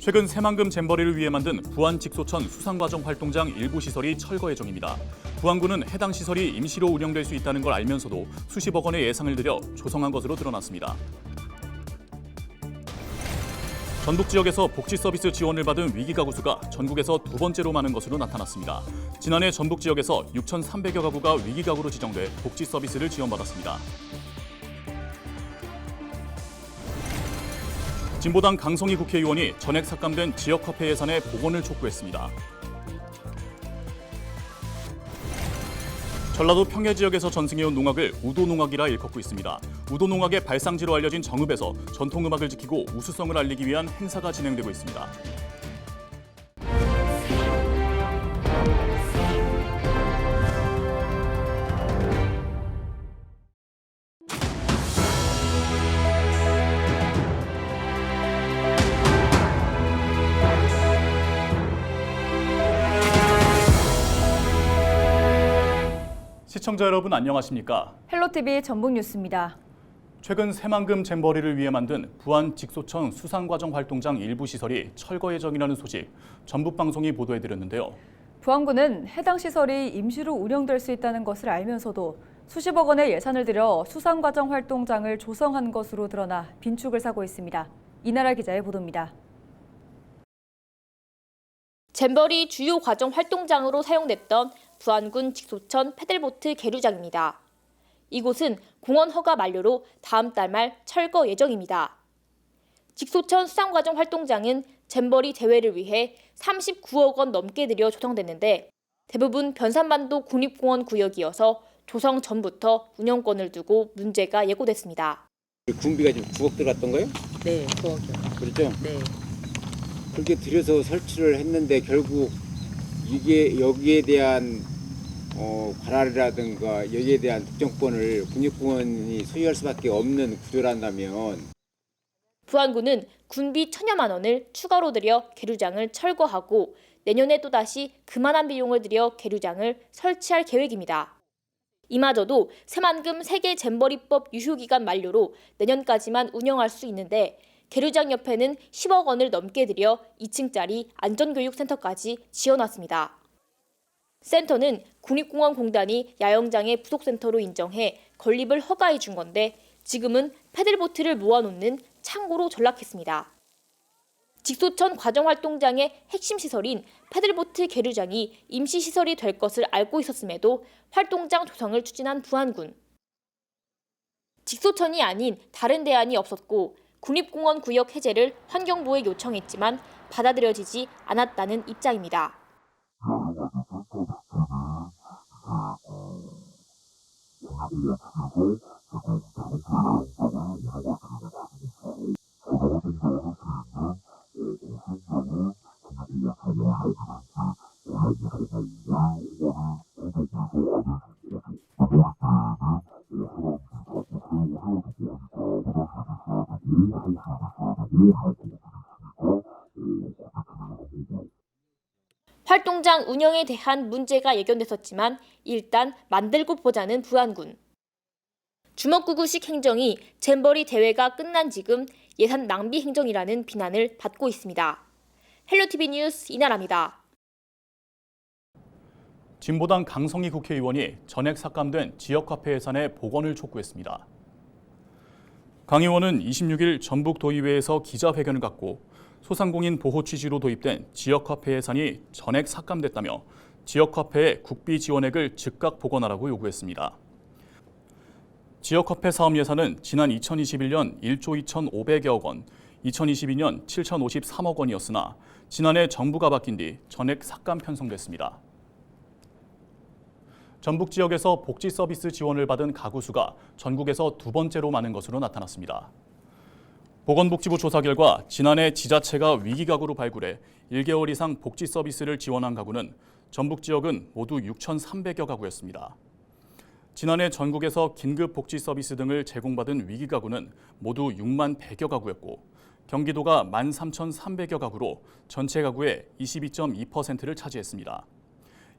최근 새만금 잼버리를 위해 만든 부안 직소천 수상과정 활동장 일부 시설이 철거 예정입니다. 부안군은 해당 시설이 임시로 운영될 수 있다는 걸 알면서도 수십억 원의 예상을 들여 조성한 것으로 드러났습니다. 전북 지역에서 복지 서비스 지원을 받은 위기 가구 수가 전국에서 두 번째로 많은 것으로 나타났습니다. 지난해 전북 지역에서 6,300여 가구가 위기 가구로 지정돼 복지 서비스를 지원받았습니다. 진보당 강성희 국회의원이 전액 삭감된 지역화폐 예산의 복원을 촉구했습니다. 전라도 평해 지역에서 전승해온 농악을 우도농악이라 일컫고 있습니다. 우도농악의 발상지로 알려진 정읍에서 전통음악을 지키고 우수성을 알리기 위한 행사가 진행되고 있습니다. 시청자 여러분 안녕하십니까? 헬로티비 전북뉴스입니다. 최근 새만금 잼버리를 위해 만든 부안 직소천 수상과정 활동장 일부 시설이 철거 예정이라는 소식 전북방송이 보도해드렸는데요. 부안군은 해당 시설이 임시로 운영될 수 있다는 것을 알면서도 수십억 원의 예산을 들여 수상과정 활동장을 조성한 것으로 드러나 빈축을 사고 있습니다. 이나라 기자의 보도입니다. 잼버리 주요 과정 활동장으로 사용됐던 부안군 직소천 패들보트 계류장입니다. 이곳은 공원 허가 만료로 다음 달 말 철거 예정입니다. 직소천 수상과정 활동장은 잼버리 대회를 위해 39억 원 넘게 들여 조성됐는데 대부분 변산반도 국립공원 구역이어서 조성 전부터 운영권을 두고 문제가 예고됐습니다. 군비가 지금 9억 들어갔던 거예요? 네, 9억이요. 그렇죠? 네. 그렇게 들여서 설치를 했는데 결국 이게 여기에 대한 관할이라든가 여기에 대한 특정권을 국립공원이 소유할 수밖에 없는 구조란다면 부안군은 군비 1,000여만 원을 추가로 들여 계류장을 철거하고 내년에 또다시 그만한 비용을 들여 계류장을 설치할 계획입니다. 이마저도 새만금 세계 잼버리법 유효기간 만료로 내년까지만 운영할 수 있는데 계류장 옆에는 10억 원을 넘게 들여 2층짜리 안전교육센터까지 지어놨습니다. 센터는 국립공원공단이 야영장의 부속센터로 인정해 건립을 허가해 준 건데 지금은 패들보트를 모아놓는 창고로 전락했습니다. 직소천 과정활동장의 핵심 시설인 패들보트 계류장이 임시시설이 될 것을 알고 있었음에도 활동장 조성을 추진한 부안군. 직소천이 아닌 다른 대안이 없었고 국립공원 구역 해제를 환경부에 요청했지만 받아들여지지 않았다는 입장입니다. 활동장 운영에 대한 문제가 예견됐었지만 일단 만들고 보자는 부안군. 주먹구구식 행정이 잼버리 대회가 끝난 지금 예산 낭비 행정이라는 비난을 받고 있습니다. 헬로티비 뉴스 이나라입니다. 진보당 강성희 국회의원이 전액 삭감된 지역화폐 예산의 복원을 촉구했습니다. 강 의원은 26일 전북도의회에서 기자회견을 갖고 소상공인 보호 취지로 도입된 지역화폐 예산이 전액 삭감됐다며 지역화폐의 국비 지원액을 즉각 복원하라고 요구했습니다. 지역화폐 사업 예산은 지난 2021년 1조 2,500여억 원, 2022년 7,053억 원이었으나 지난해 정부가 바뀐 뒤 전액 삭감 편성됐습니다. 전북 지역에서 복지 서비스 지원을 받은 가구 수가 전국에서 두 번째로 많은 것으로 나타났습니다. 보건복지부 조사 결과 지난해 지자체가 위기가구로 발굴해 1개월 이상 복지 서비스를 지원한 가구는 전북 지역은 모두 6,300여 가구였습니다. 지난해 전국에서 긴급 복지 서비스 등을 제공받은 위기가구는 모두 6만 100여 가구였고 경기도가 13,300여 가구로 전체 가구의 22.2%를 차지했습니다.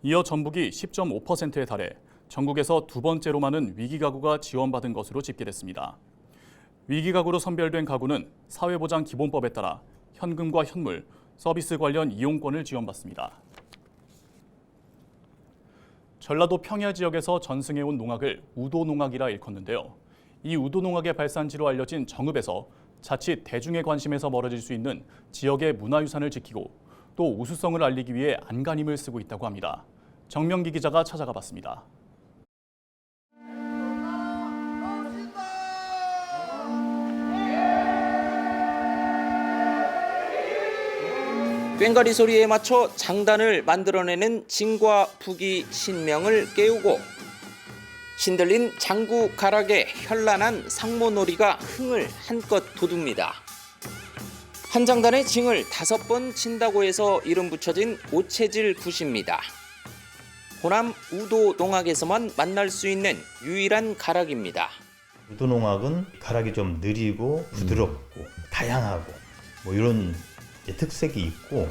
이어 전북이 10.5%에 달해 전국에서 두 번째로 많은 위기가구가 지원받은 것으로 집계됐습니다. 위기가구로 선별된 가구는 사회보장기본법에 따라 현금과 현물, 서비스 관련 이용권을 지원받습니다. 전라도 평야 지역에서 전승해온 농악을 우도농악이라 일컫는데요. 이 우도농악의 발산지로 알려진 정읍에서 자칫 대중의 관심에서 멀어질 수 있는 지역의 문화유산을 지키고 또 우수성을 알리기 위해 안간힘을 쓰고 있다고 합니다. 정명기 기자가 찾아가 봤습니다. 꽹과리 소리에 맞춰 장단을 만들어내는 진과 북이 신명을 깨우고 신들린 장구 가락에 현란한 상모놀이가 흥을 한껏 돋웁니다. 한 장단에 징을 5번 친다고 해서 이름 붙여진 오체질 굿입니다. 호남 우도 농악에서만 만날 수 있는 유일한 가락입니다. 우도농악은 가락이 좀 느리고 부드럽고 다양하고 뭐 이런 특색이 있고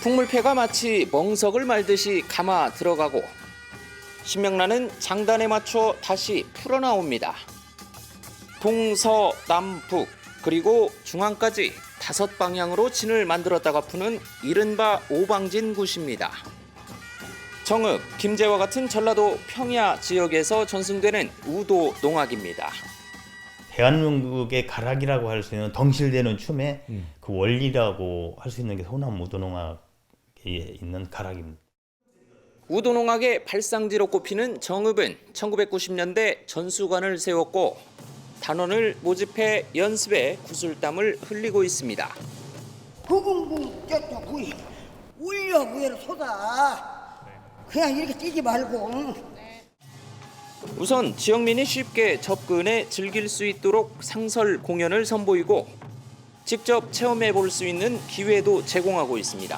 풍물패가 마치 멍석을 말듯이 감아 들어가고 신명나는 장단에 맞춰 다시 풀어나옵니다. 동서남북 그리고 중앙까지 5방향으로 진을 만들었다가 푸는 이른바 오방진 굿입니다. 정읍, 김제와 같은 전라도 평야 지역에서 전승되는 우도 농악입니다. 대한민국의 가락이라고 할 수 있는 덩실대는 춤의 그 원리라고 할 수 있는 게 호남 우도농악에 있는 가락입니다. 우도농악의 발상지로 꼽히는 정읍은 1990년대 전수관을 세웠고 단원을 모집해 연습에 구슬땀을 흘리고 있습니다. 구궁궁 뛰었다 구이 울려 무예로 쏟아 그냥 이렇게 뛰지 말고 우선 지역민이 쉽게 접근해 즐길 수 있도록 상설 공연을 선보이고 직접 체험해 볼 수 있는 기회도 제공하고 있습니다.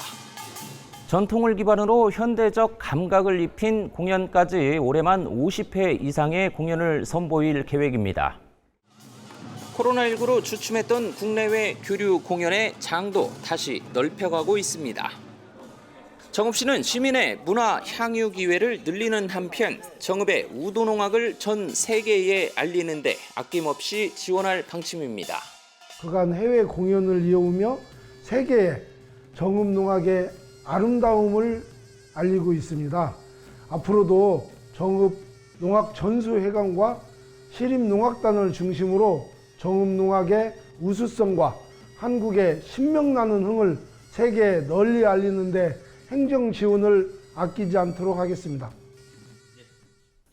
전통을 기반으로 현대적 감각을 입힌 공연까지 올해만 50회 이상의 공연을 선보일 계획입니다. 코로나19로 주춤했던 국내외 교류 공연의 장도 다시 넓혀가고 있습니다. 정읍시는 시민의 문화 향유 기회를 늘리는 한편 정읍의 우도농악을 전 세계에 알리는 데 아낌없이 지원할 방침입니다. 그간 해외 공연을 이어오며 세계에 정읍농악의 아름다움을 알리고 있습니다. 앞으로도 정읍 농악 전수회관과 시립농악단을 중심으로 정읍농악의 우수성과 한국의 신명나는 흥을 세계에 널리 알리는 데 행정 지원을 아끼지 않도록 하겠습니다.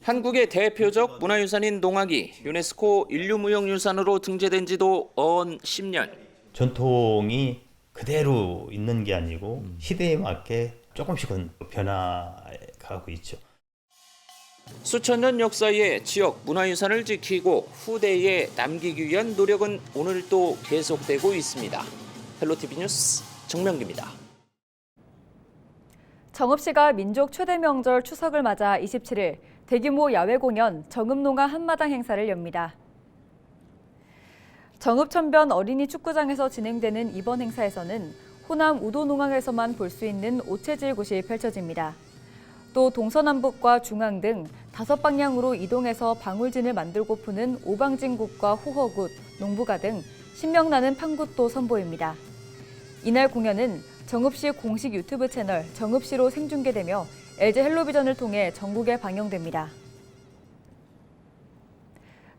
한국의 대표적 문화유산인 농악이 유네스코 인류무형유산으로 등재된 지도 언 10년. 전통이 그대로 있는 게 아니고 시대에 맞게 조금씩은 변화가고 있죠. 수천 년 역사의 지역 문화유산을 지키고 후대에 남기기 위한 노력은 오늘도 계속되고 있습니다. 헬로티비 뉴스 정명기입니다. 정읍시가 민족 최대 명절 추석을 맞아 27일 대규모 야외 공연 정읍농악 한마당 행사를 엽니다. 정읍천변 어린이 축구장에서 진행되는 이번 행사에서는 호남 우도농악에서만 볼 수 있는 오체질 굿이 펼쳐집니다. 또 동서남북과 중앙 등 5방향으로 이동해서 방울진을 만들고 푸는 오방진굿과 호허굿, 농부가 등 신명나는 판굿도 선보입니다. 이날 공연은 정읍시 공식 유튜브 채널 정읍시로 생중계되며 LG 헬로비전을 통해 전국에 방영됩니다.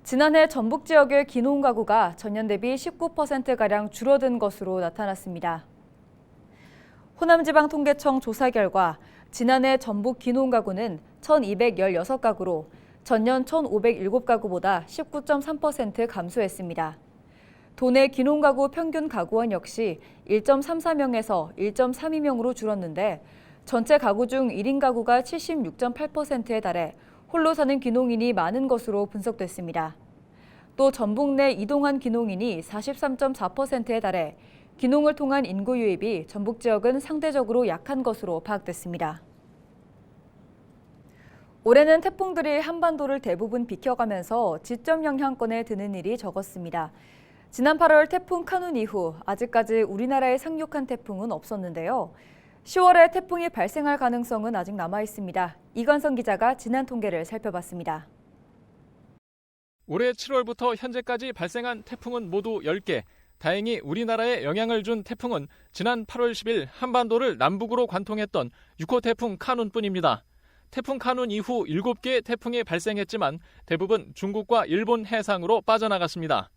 지난해 전북 지역의 귀농 가구가 전년 대비 19%가량 줄어든 것으로 나타났습니다. 호남지방통계청 조사 결과 지난해 전북 귀농 가구는 1,216가구로 전년 1,507가구보다 19.3% 감소했습니다. 도내 귀농 가구 평균 가구원 역시 1.34명에서 1.32명으로 줄었는데 전체 가구 중 1인 가구가 76.8%에 달해 홀로 사는 귀농인이 많은 것으로 분석됐습니다. 또 전북 내 이동한 귀농인이 43.4%에 달해 귀농을 통한 인구 유입이 전북 지역은 상대적으로 약한 것으로 파악됐습니다. 올해는 태풍들이 한반도를 대부분 비켜가면서 지점 영향권에 드는 일이 적었습니다. 지난 8월 태풍 카눈 이후 아직까지 우리나라에 상륙한 태풍은 없었는데요. 10월에 태풍이 발생할 가능성은 아직 남아 있습니다. 이건성 기자가 지난 통계를 살펴봤습니다. 올해 7월부터 현재까지 발생한 태풍은 모두 10개, 다행히 우리나라에 영향을 준 태풍은 지난 8월 10일 한반도를 남북으로 관통했던 6호 태풍 카눈뿐입니다. 태풍 카눈 이후 7개의 태풍이 발생했지만 대부분 중국과 일본 해상으로 빠져나갔습니다.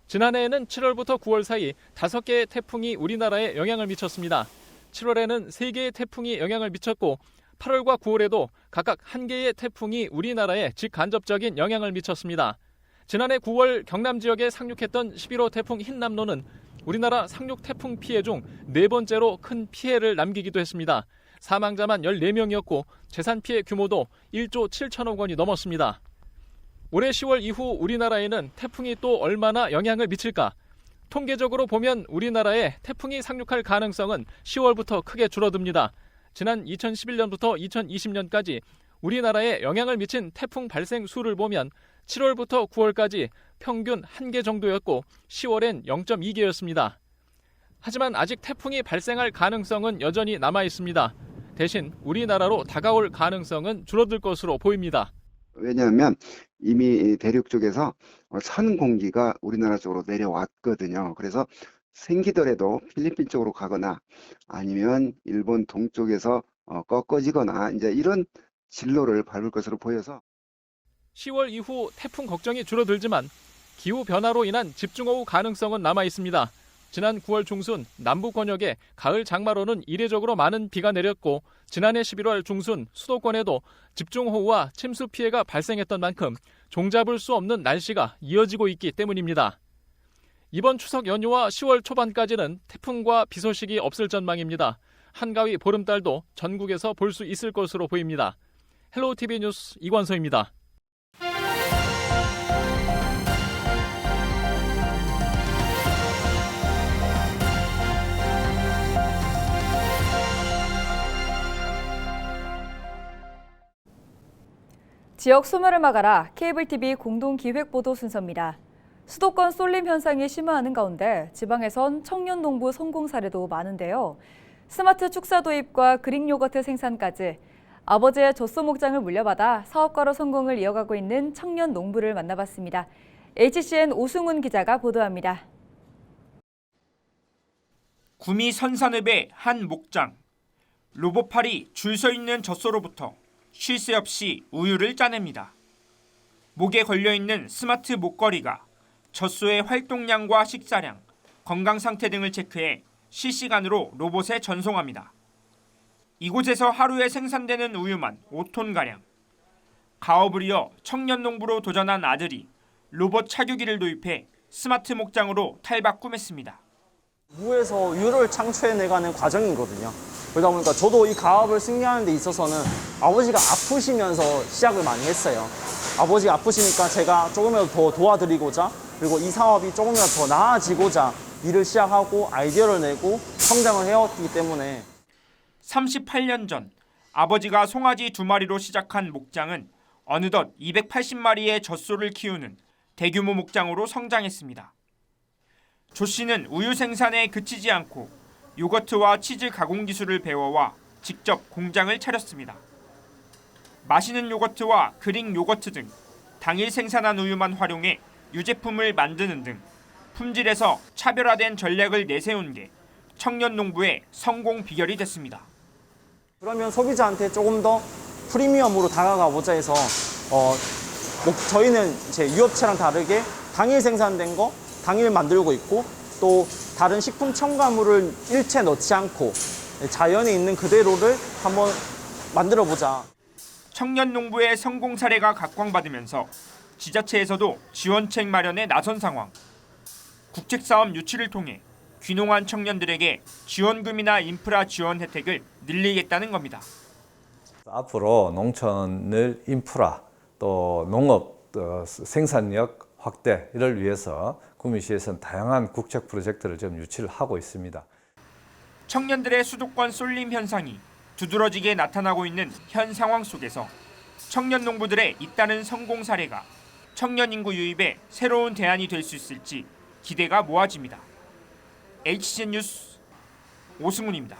지난해에는 7월부터 9월 사이 5개의 태풍이 우리나라에 영향을 미쳤습니다. 7월에는 3개의 태풍이 영향을 미쳤고 8월과 9월에도 각각 1개의 태풍이 우리나라에 직간접적인 영향을 미쳤습니다. 지난해 9월 경남 지역에 상륙했던 11호 태풍 흰남노는 우리나라 상륙 태풍 피해 중 4번째로 큰 피해를 남기기도 했습니다. 사망자만 14명이었고 재산 피해 규모도 1조 7천억 원이 넘었습니다. 올해 10월 이후 우리나라에는 태풍이 또 얼마나 영향을 미칠까? 통계적으로 보면 우리나라에 태풍이 상륙할 가능성은 10월부터 크게 줄어듭니다. 지난 2011년부터 2020년까지 우리나라에 영향을 미친 태풍 발생 수를 보면 7월부터 9월까지 평균 1개 정도였고 10월엔 0.2개였습니다. 하지만 아직 태풍이 발생할 가능성은 여전히 남아 있습니다. 대신 우리나라로 다가올 가능성은 줄어들 것으로 보입니다. 왜냐하면 이미 대륙 쪽에서 선 공기가 우리나라 쪽으로 내려왔거든요. 그래서 생기더라도 필리핀 쪽으로 가거나 아니면 일본 동쪽에서 꺾어지거나 이제 이런 진로를 밟을 것으로 보여서 10월 이후 태풍 걱정이 줄어들지만 기후 변화로 인한 집중호우 가능성은 남아 있습니다. 지난 9월 중순 남부 권역에 가을 장마로는 이례적으로 많은 비가 내렸고 지난해 11월 중순 수도권에도 집중호우와 침수 피해가 발생했던 만큼 종잡을 수 없는 날씨가 이어지고 있기 때문입니다. 이번 추석 연휴와 10월 초반까지는 태풍과 비 소식이 없을 전망입니다. 한가위 보름달도 전국에서 볼 수 있을 것으로 보입니다. 헬로우TV 뉴스 이관서입니다. 지역 소멸을 막아라 케이블TV 공동기획보도 순서입니다. 수도권 쏠림 현상이 심화하는 가운데 지방에선 청년 농부 성공 사례도 많은데요. 스마트 축사 도입과 그릭 요거트 생산까지 아버지의 젖소 목장을 물려받아 사업가로 성공을 이어가고 있는 청년 농부를 만나봤습니다. HCN 오승훈 기자가 보도합니다. 구미 선산읍의 한 목장. 로봇팔이 줄 서 있는 젖소로부터 쉴 새 없이 우유를 짜냅니다. 목에 걸려있는 스마트 목걸이가 젖소의 활동량과 식사량, 건강 상태 등을 체크해 실시간으로 로봇에 전송합니다. 이곳에서 하루에 생산되는 우유만 5톤가량. 가업을 이어 청년 농부로 도전한 아들이 로봇 차규기를 도입해 스마트 목장으로 탈박 꿈했습니다. 무에서 우유를 창출해내가는 과정이거든요. 그러다 보니까 저도 이 가업을 승리하는 데 있어서는 아버지가 아프시면서 시작을 많이 했어요. 아버지가 아프시니까 제가 조금이라도 더 도와드리고자 그리고 이 사업이 조금이라도 더 나아지고자 일을 시작하고 아이디어를 내고 성장을 해왔기 때문에 38년 전 아버지가 송아지 2마리로 시작한 목장은 어느덧 280마리의 젖소를 키우는 대규모 목장으로 성장했습니다. 조 씨는 우유 생산에 그치지 않고 요거트와 치즈 가공 기술을 배워와 직접 공장을 차렸습니다. 마시는 요거트와 그릭 요거트 등 당일 생산한 우유만 활용해 유제품을 만드는 등 품질에서 차별화된 전략을 내세운 게 청년 농부의 성공 비결이 됐습니다. 그러면 소비자한테 조금 더 프리미엄으로 다가가보자 해서 저희는 제 유업체랑 다르게 당일 생산된 거 당일 만들고 있고 또 다른 식품 첨가물을 일체 넣지 않고 자연에 있는 그대로를 한번 만들어보자. 청년 농부의 성공 사례가 각광받으면서 지자체에서도 지원책 마련에 나선 상황. 국책사업 유치를 통해 귀농한 청년들에게 지원금이나 인프라 지원 혜택을 늘리겠다는 겁니다. 앞으로 농촌을 인프라 또 농업 생산력 확대를 위해서 구미시에서는 다양한 국책 프로젝트를 지금 유치를 하고 있습니다. 청년들의 수도권 쏠림 현상이 두드러지게 나타나고 있는 현 상황 속에서 청년 농부들의 잇따른 성공 사례가 청년 인구 유입에 새로운 대안이 될 수 있을지 기대가 모아집니다. HCN 뉴스 오승훈입니다.